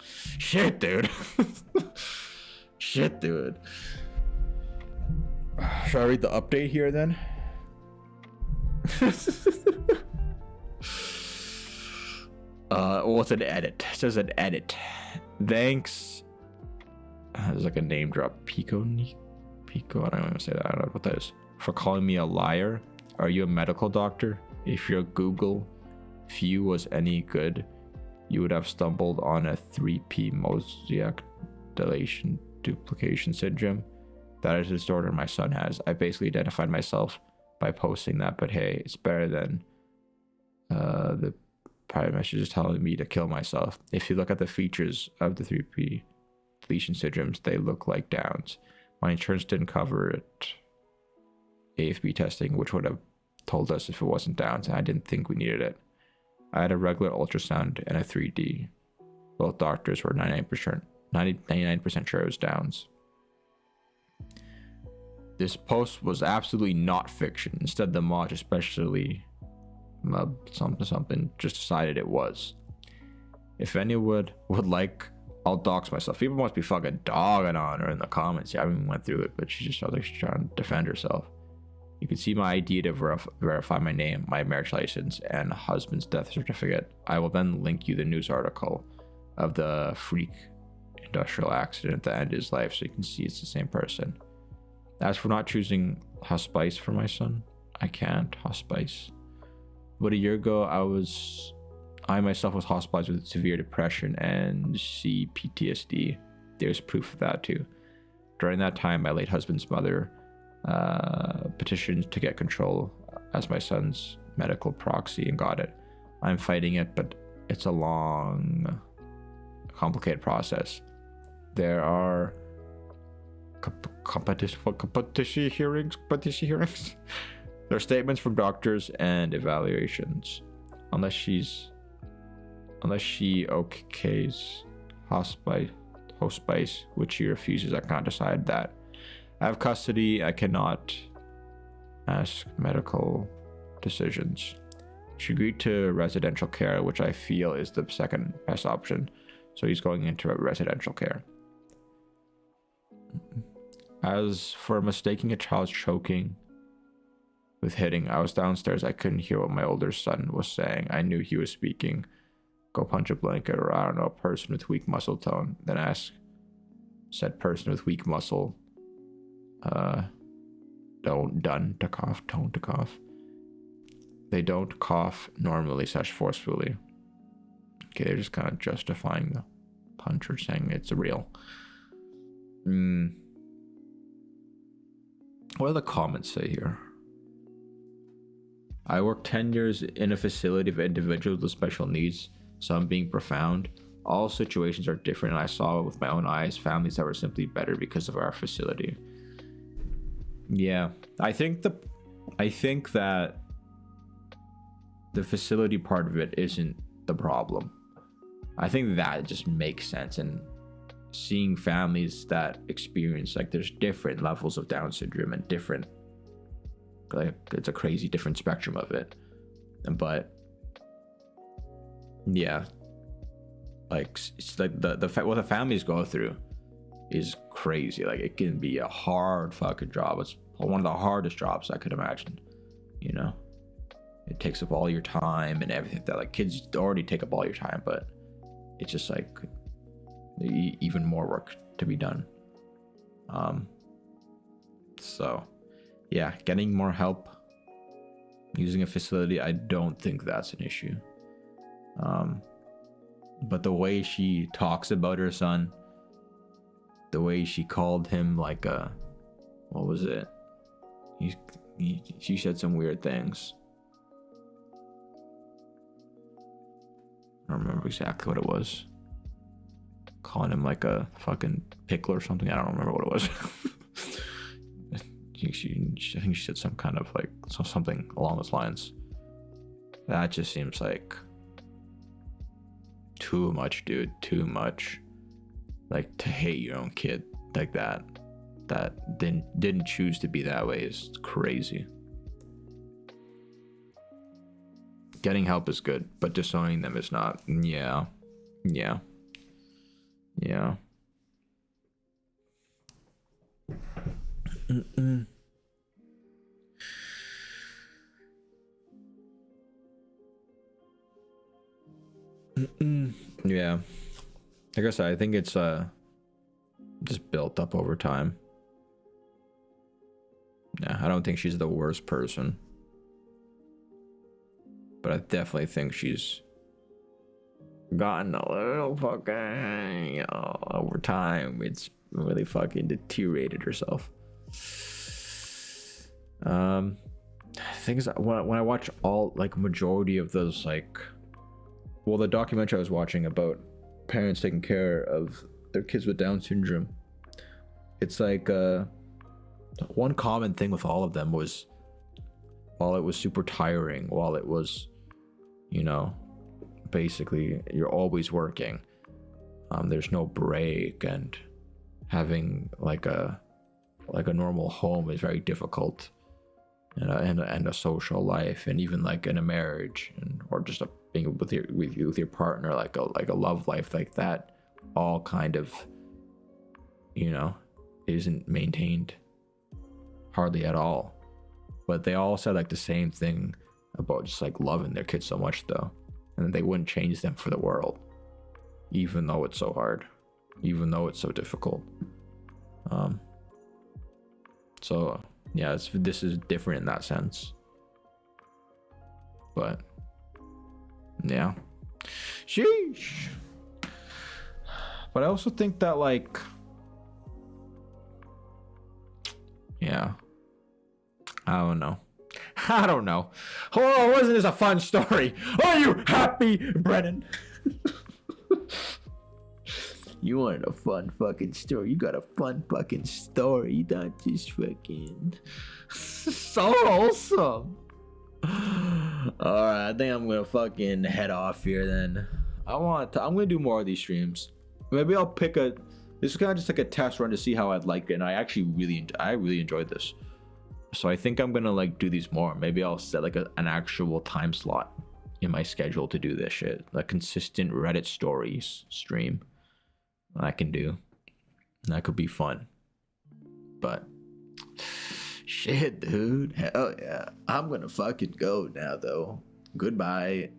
shit, dude. Shit, dude. Should I read the update here then? Well, it's an edit. It says an edit. Thanks. There's like a name drop. Pico. I don't even say that. I don't know what that is. For calling me a liar. Are you a medical doctor? If your Google view was any good, you would have stumbled on a 3P mosaic dilation duplication syndrome. That is a disorder my son has. I basically identified myself by posting that, but hey, it's better than the private messages telling me to kill myself. If you look at the features of the 3P deletion syndromes, they look like Downs. My insurance didn't cover it. AFB testing, which would have told us if it wasn't Downs, and I didn't think we needed it. I had a regular ultrasound and a 3D. Both doctors were 99% sure it was Downs. This post was absolutely not fiction. Instead, the mod, especially something, just decided it was. If anyone would like, I'll dox myself. People must be fucking dogging on her in the comments. Yeah, I haven't even went through it, but she just felt like she's trying to defend herself. You can see my ID to verify my name, my marriage license, and husband's death certificate. I will then link you the news article of the freak industrial accident that ended his life, so you can see it's the same person. As for not choosing hospice for my son, I can't hospice. About a year ago, I myself was hospitalized with severe depression and CPTSD. There's proof of that too. During that time, my late husband's mother petitioned to get control as my son's medical proxy and got it. I'm fighting it, but it's a long, complicated process. There are competition hearings. There are statements from doctors and evaluations. Unless she okays hospice, which she refuses, I can't decide that. I have custody. I cannot ask medical decisions. She agreed to residential care, which I feel is the second best option. So he's going into residential care. As for mistaking a child's choking with hitting, I was downstairs. I couldn't hear what my older son was saying. I knew he was speaking. Go punch a blanket, or I don't know, a person with weak muscle tone. Then ask said person with weak muscle tone to cough. They don't cough normally / forcefully. Okay, they're just kind of justifying the punch or saying it's real. What do the comments say here? I worked 10 years in a facility of individuals with special needs, some being profound. All situations are different, and I saw with my own eyes families that were simply better because of our facility. Yeah, I think that the facility part of it isn't the problem. I think that just makes sense, and seeing families that experience, like, there's different levels of Down syndrome and different, like, it's a crazy different spectrum of it. But yeah, like, it's like what the families go through is crazy. Like, it can be a hard fucking job. It's one of the hardest jobs I could imagine, you know. It takes up all your time and everything. That, like, kids already take up all your time, but it's just like even more work to be done. So yeah, getting more help, using a facility, I don't think that's an issue. But the way she talks about her son, the way she called him, like, what was it? She said some weird things. I don't remember exactly what it was. Calling him like a fucking pickle or something. I don't remember what it was. I think she said some kind of, like, something along those lines. That just seems like too much, dude. Too much. Like, to hate your own kid like that didn't choose to be that way is crazy. Getting help is good, but disowning them is not. Yeah. Yeah. Like I said, I think it's just built up over time. Yeah, I don't think she's the worst person, but I definitely think she's gotten a little fucking, you know, over time. It's really fucking deteriorated herself. Things when I watch all, like, majority of those, like, well, the documentary I was watching about parents taking care of their kids with Down syndrome, it's like one common thing with all of them was, while it was super tiring, while it was, you know, basically you're always working, there's no break, and having like a normal home is very difficult, and a social life, and even like in a marriage, and or just being with your partner, like a love life like that, all kind of, you know, isn't maintained hardly at all. But they all said like the same thing about just like loving their kids so much though, and they wouldn't change them for the world, even though it's so hard, even though it's so difficult. So yeah, this is different in that sense. But yeah, sheesh. But I also think that, like, yeah, I don't know. Oh, wasn't this a fun story? Are you happy, Brennan? You wanted a fun fucking story. You got a fun fucking story. Not just fucking so wholesome. Alright, I think I'm gonna fucking head off here then. I'm gonna do more of these streams. Maybe I'll pick this is kind of just like a test run to see how I'd like it, and I really enjoyed this. So I think I'm gonna like do these more. Maybe I'll set like an actual time slot in my schedule to do this shit, like consistent Reddit stories stream I can do. That could be fun. But shit, dude, hell yeah, I'm gonna fucking go now though. Goodbye.